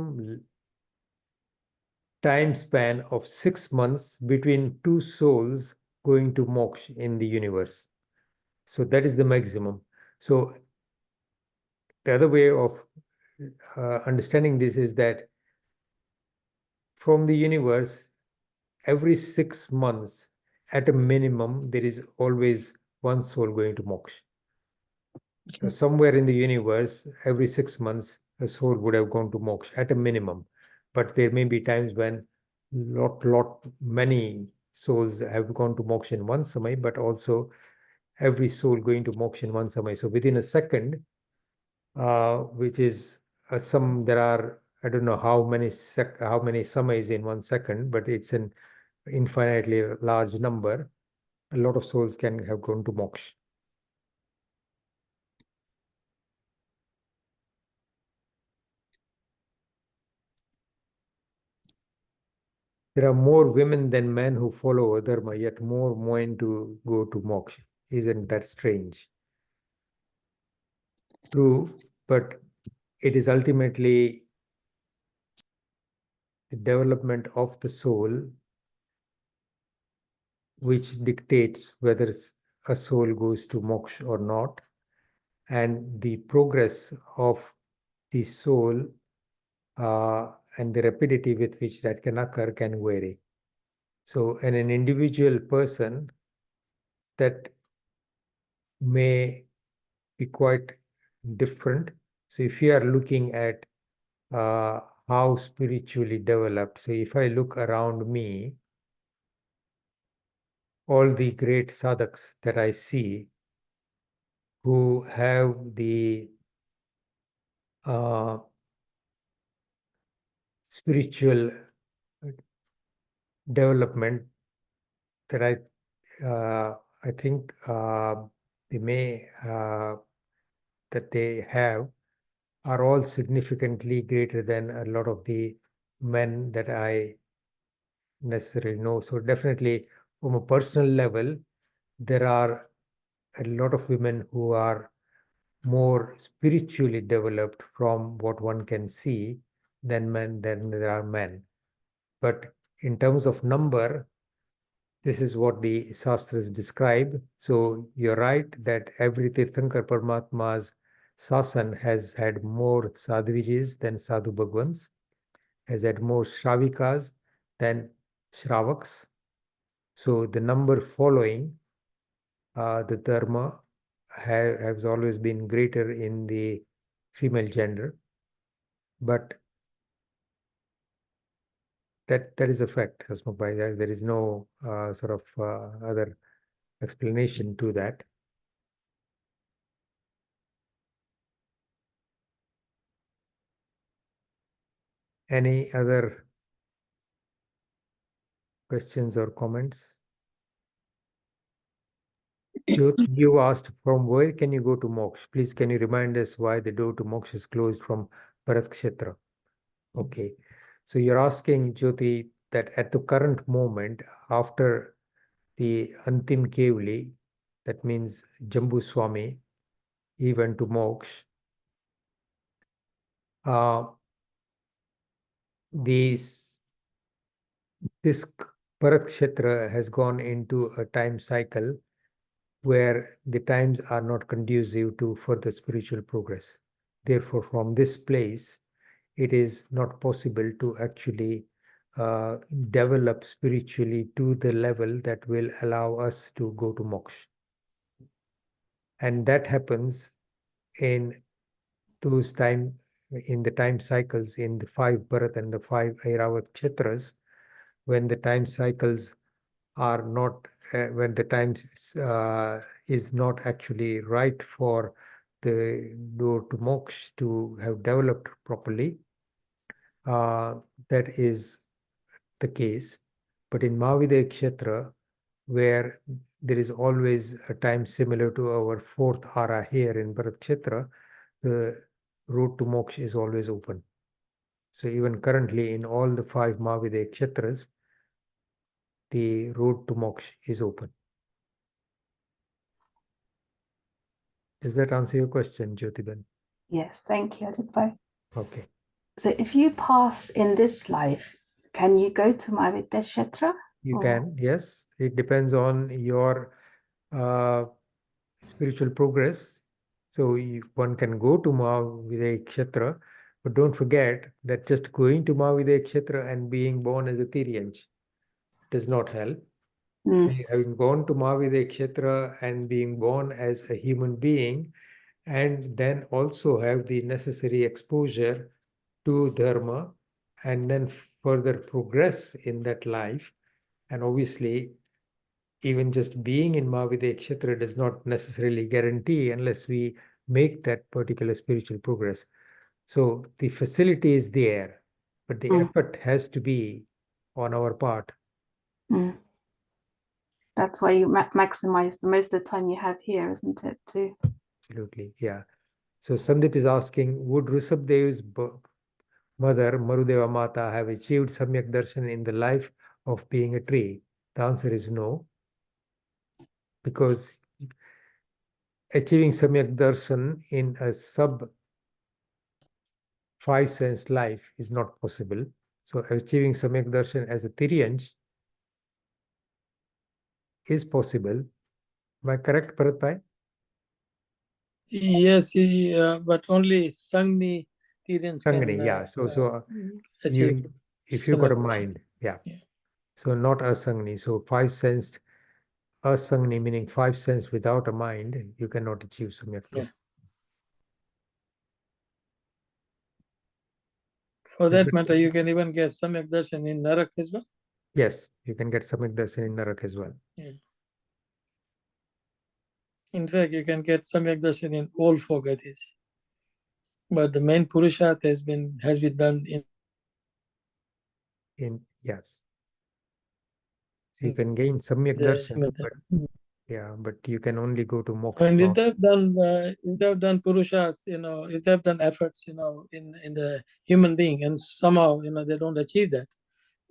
time span of 6 months between two souls going to moksha in the universe. So that is the maximum. So the other way of understanding this is that from the universe, every 6 months, at a minimum, there is always one soul going to moksha. So somewhere in the universe, every 6 months, a soul would have gone to moksha at a minimum. But there may be times when many souls have gone to moksha in one samay, but also every soul going to moksha in one samay. So within a second, which is there are, I don't know how many samays in 1 second, but it's an infinitely large number. A lot of souls can have gone to moksha. There are more women than men who follow adharma, yet more men to go to moksha. Isn't that strange? True, but it is ultimately the development of the soul which dictates whether a soul goes to moksha or not. And the progress of the soul and the rapidity with which that can occur can vary. So in an individual person, that may be quite different. So if you are looking at how spiritually developed, so if I look around me, all the great sadhaks that I see who have the spiritual development that I think they may that they have are all significantly greater than a lot of the men that I necessarily know. So definitely from a personal level, there are a lot of women who are more spiritually developed from what one can see than men, than there are men. But in terms of number, this is what the Shastras describe. So you're right that every Tirthankar Paramatma's sasan has had more sadhvijis than sadhu bhagwans, has had more shravikas than shravaks. So the number following the dharma has always been greater in the female gender, but that is a fact, Hasmukh. There is no sort of other explanation to that. Any other questions or comments? Jyot, you asked from where can you go to moksha? Please, can you remind us why the door to moksha is closed from Bharat Kshetra? Okay. So you're asking, Jyoti, that at the current moment, after the Antim Kevli, that means Jambu Swami, he went to moksha. This Bharat Kshetra has gone into a time cycle where the times are not conducive to further spiritual progress. Therefore, from this place, it is not possible to actually develop spiritually to the level that will allow us to go to moksha. And that happens in those in the time cycles in the 5 Bharat and the 5 Airavat Kshetras, when the time cycles are not, when the time is not actually right for the door to moksha to have developed properly. That is the case. But in Mahavidya Kshetra, where there is always a time similar to our 4th Ara here in Bharat Kshetra, the road to moksha is always open. So even currently in all the 5 Mahavidya Kshetras, the road to moksha is open. Does that answer your question, Jyotiben? Yes, thank you, Ajitbhai. Okay. So if you pass in this life, can you go to Mahavidya Kshetra? You can, yes. It depends on your spiritual progress. So one can go to Mahavidya Kshetra, but don't forget that just going to Mahavidya Kshetra and being born as a Tiryanj does not help. Having gone to Mahavidya Kshetra and being born as a human being, and then also have the necessary exposure to dharma, and then further progress in that life. And obviously, even just being in Mahavidya Kshetra does not necessarily guarantee unless we make that particular spiritual progress. So the facility is there, but the effort has to be on our part. That's why you maximize the most of the time you have here, isn't it, too? Absolutely, yeah. So Sandip is asking, would Rishabdev's mother, Marudeva Mata, have achieved Samyak Darshan in the life of being a tree? The answer is no, because achieving Samyak Darshan in a sub 5 sense life is not possible. So achieving Samyak Darshan as a Tiryanj is possible. Am I correct, Bharatbhai? Yes, but only Sangni Tirans Sangni, can yeah. So achieve if you got a Samyak Darshan. mind, yeah. So not a Sangni. So 5 sensed, a Sangni meaning 5 sense without a mind, you cannot achieve Samyak Darshan. Yeah. For that matter, you can even get Samyak Darshan in Narak as well. Yes, you can get Samyak Darshan in Narak as well. Yeah. In fact, you can get Samyak Darshan in all 4 gatis. But the main Purusharth has been done In yes. So you can gain Samyak Darshan, but yeah, but you can only go to moksha. And if they've done Purusharth, if they've done efforts, in the human being, and somehow, they don't achieve that,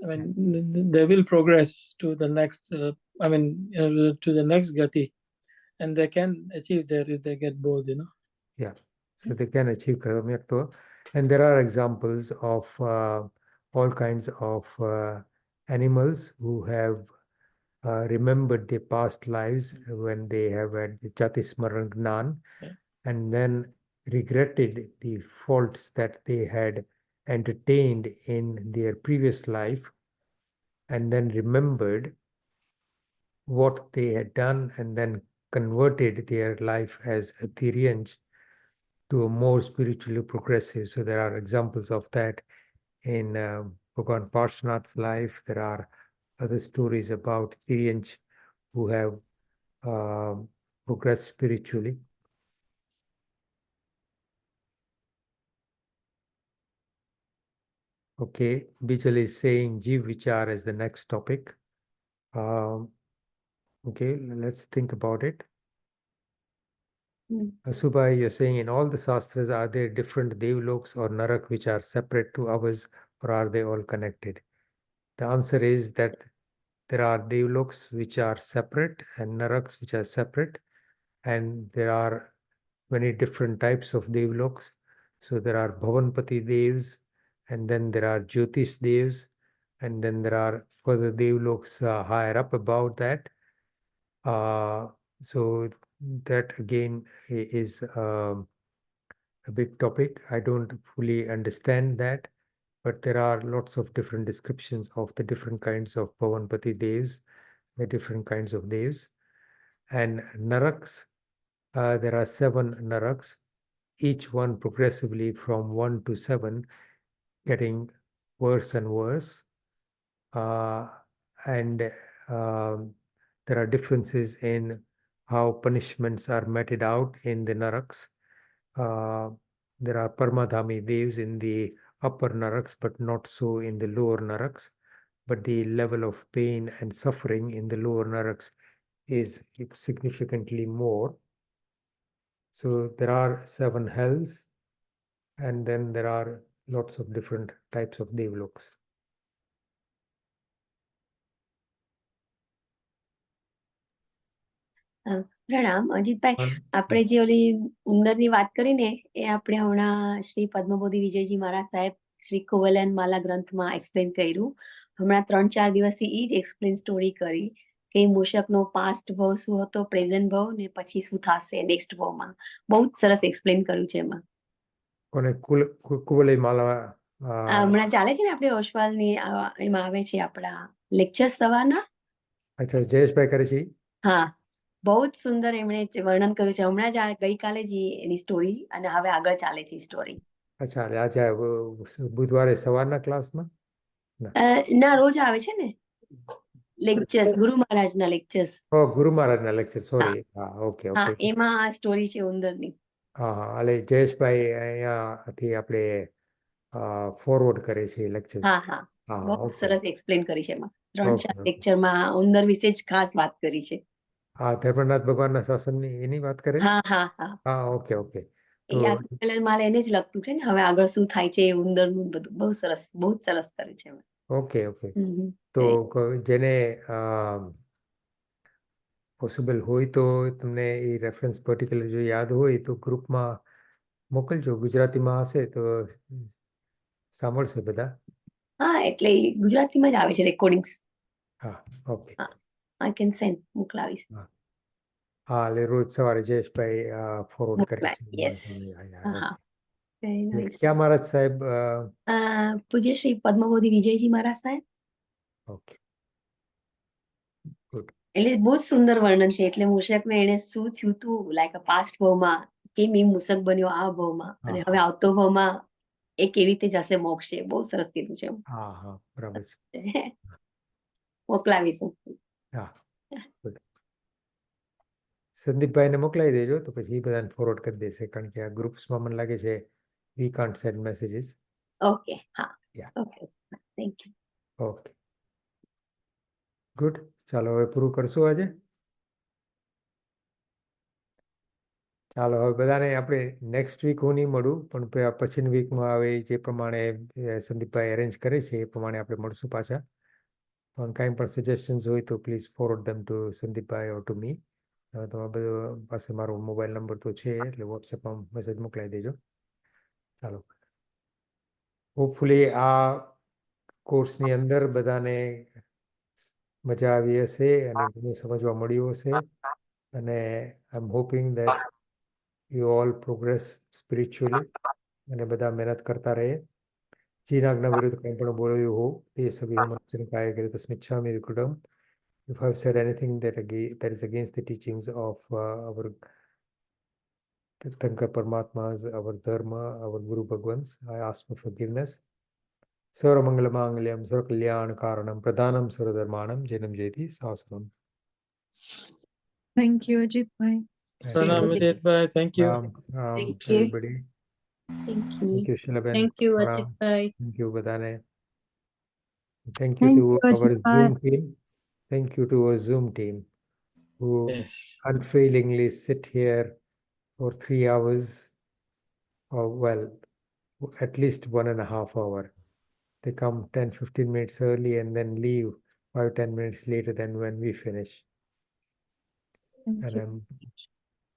I mean, they will progress to the next, to the next gati, and they can achieve that if they get bored, you know. Yeah, so they can achieve karma tattva. And there are examples of all kinds of animals who have remembered their past lives when they have had the Jati Smaran Gnan, Yeah. and then regretted the faults that they had entertained in their previous life, and then remembered what they had done, and then converted their life as Atherians to a more spiritually progressive. So there are examples of that in Bhagavan Parshvanath's life. There are other stories about Atherians who have progressed spiritually. Okay, Bijal is saying Jeev Vichar as the next topic. Okay, let's think about it. Subhai, you're saying in all the Shastras, are there different Devloks or Narak which are separate to ours, or are they all connected? The answer is that there are Devloks which are separate and Naraks which are separate, and there are many different types of Devloks. So there are Bhavanpati Devs, and then there are Jyotish Devs, and then there are further Devloks higher up about that. So that again is a big topic. I don't fully understand that, but there are lots of different descriptions of the different kinds of Bhavanpati Devs, the different kinds of Devs. And Naraks, there are 7 Naraks, each one progressively from 1 to 7, getting worse and worse. And there are differences in how punishments are meted out in the Naraks. There are Paramadhami Devs in the upper Naraks, but not so in the lower Naraks. But the level of pain and suffering in the lower Naraks is significantly more. So there are 7 hells, and then there are lots of different types of Devloks. પ્રણામ અજીતભાઈ, આપણે જે ઓલી ઉંદરની વાત કરી ને એ આપણે હમણાં શ્રી પદ્મબોધિ વિજયજી મહારાજ સાહેબ શ્રી કુવલન માલા ગ્રંથમાં એક્સપ્લેન કર્યું. હમણાં 3-4 દિવસથી ઈ જ એક્સપ્લેન સ્ટોરી કરી કે મૂષકનો પાસ્ટ ભવ શું હતો, પ્રેઝન્ટ ભવ ને પછી શું થશે નેક્સ્ટ ભવમાં. બહુ જ સરસ એક્સપ્લેન કર્યું છે એમાં. કોને કુવલય માલા હમણાં ચાલે છે ને આપણે ઓશવાલની એમાં આવે છે આપણા લેક્ચર સવારના. અચ્છા, જયેશભાઈ કરે છે. હા, બહુ જ સુંદર એમણે વર્ણન કર્યું છે. હમણાં જ ગઈકાલે જ એની સ્ટોરી અને હવે આગળ ચાલે છે સ્ટોરી. અચ્છા, આજે બુધવારે સવારના ક્લાસમાં ના, રોજ આવે છે ને લેક્ચર્સ, ગુરુ મહારાજના લેક્ચર્સ. ઓ, ગુરુ મહારાજના લેક્ચર, સોરી. હા, ઓકે હા, ઓકે. એમાં આ સ્ટોરી છે ઉંદરની. હા હા, એટલે જયેશભાઈ અહીંયાથી આપણે ફોરવર્ડ કરે છે લેક્ચર્સ. હા હા, હા, બહુ ઓકે સરસ એક્સપ્લેન કરી છે એમાં. Okay 3-4 okay. લેક્ચરમાં ઉંદર વિશે જ ખાસ વાત કરી છે. હા, ધર્મનાથ ભગવાનના શાસનની એની વાત કરે છે. હા હા હા, હા, ઓકે ઓકે. એ તો આ કુવલન માલ એને જ લગતું છે ને, હવે આગળ શું થાય છે એ ઉંદરનું બધું બહુ સરસ કર્યું છે એમાં. Okay okay. તો જેને પોસિબલ હોય તો તમને એ રેફરન્સ પર્ટિક્યુલર જો યાદ હોય તો ગ્રુપમાં મોકલજો. ગુજરાતીમાં હશે તો સાંભળશે બધા. હા, એટલે ગુજરાતીમાં જ આવે છે રેકોર્ડિંગ્સ. હા, ઓકે. આઈ કેન સેન્ડ, મોકલાવીશ. હા, એટલે રોજ સવારે જયેશભાઈ ફોરવર્ડ કરે છે. યસ. હા, વેરી નાઇસ. ક્યાં મહારાજ સાહેબ? પૂજ્ય શ્રી પદ્મબોધિ વિજયજી મહારાજ સાહેબ. Okay, good. એટલે બહુ જ સુંદર વર્ણન છે. એટલે મૂષકને એને શું થયું હતું લાઈક પાસ્ટ ભવમાં, કેમ એ મૂષક બન્યો આ ભવમાં, અને હવે આવતો ભવમાં એ કેવી રીતે જશે મોક્ષે. બહુ સરસ કીધું છે. હા હા, બરાબર છે. મોકલાવીશું. હા, ગુડ. સંદીપભાઈને મોકલાવી દેજો તો પછી એ બધાને ફોરવર્ડ કરી દેશે, કારણ કે આ ગ્રુપ્સમાં મને લાગે છે we can't send messages. Okay, હા, okay, thank you. Okay, good. ચાલો હવે પૂરું કરશું આજે. ચાલો હવે બધાને આપણે નેક્સ્ટ વીક હું નહીં મળું, પણ પછીની વીકમાં હવે જે પ્રમાણે સંદીપભાઈ અરેન્જ કરે છે એ પ્રમાણે આપણે મળશું પાછા. પણ કાંઈ પણ સજેશન્સ હોય તો please forward them to Sandeepbhai or to me. તમારા બધા પાસે મારો મોબાઈલ નંબર તો છે એટલે વોટ્સએપમાં મેસેજ મોકલાવી દેજો. ચાલો, હોપફુલી આ કોર્સની અંદર બધાને મજા આવી હશે અને ઘણું સમજવા મળ્યું હશે. અને I am hoping that you all progress spiritually અને બધા મહેનત કરતા રહે. ચીનાજ્ઞા વિરુદ્ધ કંઈ પણ બોલ્યું હો તે સભી મનુષ્ય કાય કરે તસ્મિચ્છામિ વિકૃતમ. If I've said anything that is against the teachings of our Tankar Paramatmas, our Dharma, our Guru Bhagwans, I ask for forgiveness. Sarvamangalamangalyam Sarvakalyan Karanam Pradhanam Sarvadharmanam Jainam Jayati Sahasranam. Thank you, Ajitbhai. Pranam Ajitbhai. Thank you. Thank you. Everybody. Thank you. Thank you, Shilaben. Thank you, Pranam. Ajitbhai. Thank you, Badane. Thank you to our Zoom team. Thank you to our Zoom team who Yes. unfailingly sit here for 3 hours, or well, at least 1.5 hours. They come 10-15 minutes early and then leave 5-10 minutes later than when we finish. Thank And you. I'm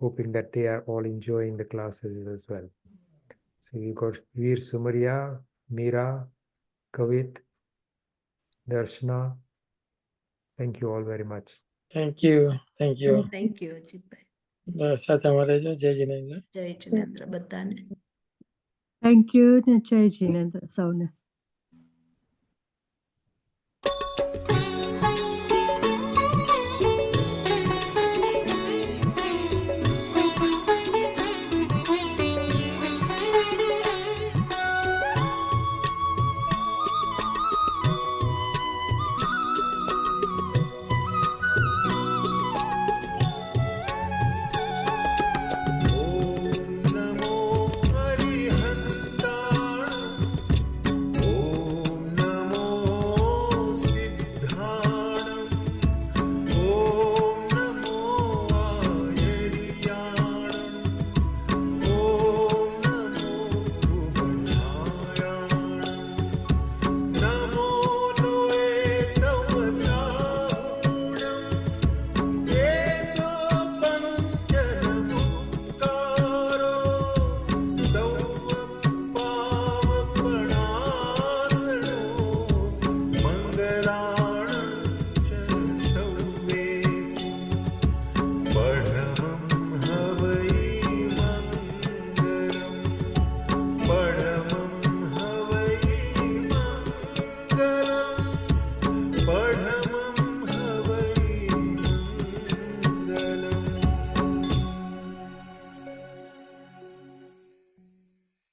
hoping that they are all enjoying the classes as well. So we got Veer Sumaria, Meera, Kavit, Darshana. Thank you all very much. Thank you. Thank you. Thank you, Ajitbhai. બસ સાથે મળે છે. જય જિનેન્દ્ર. જય જિનેન્દ્ર બધાને. Thank you ને જય જિનેન્દ્ર સૌને.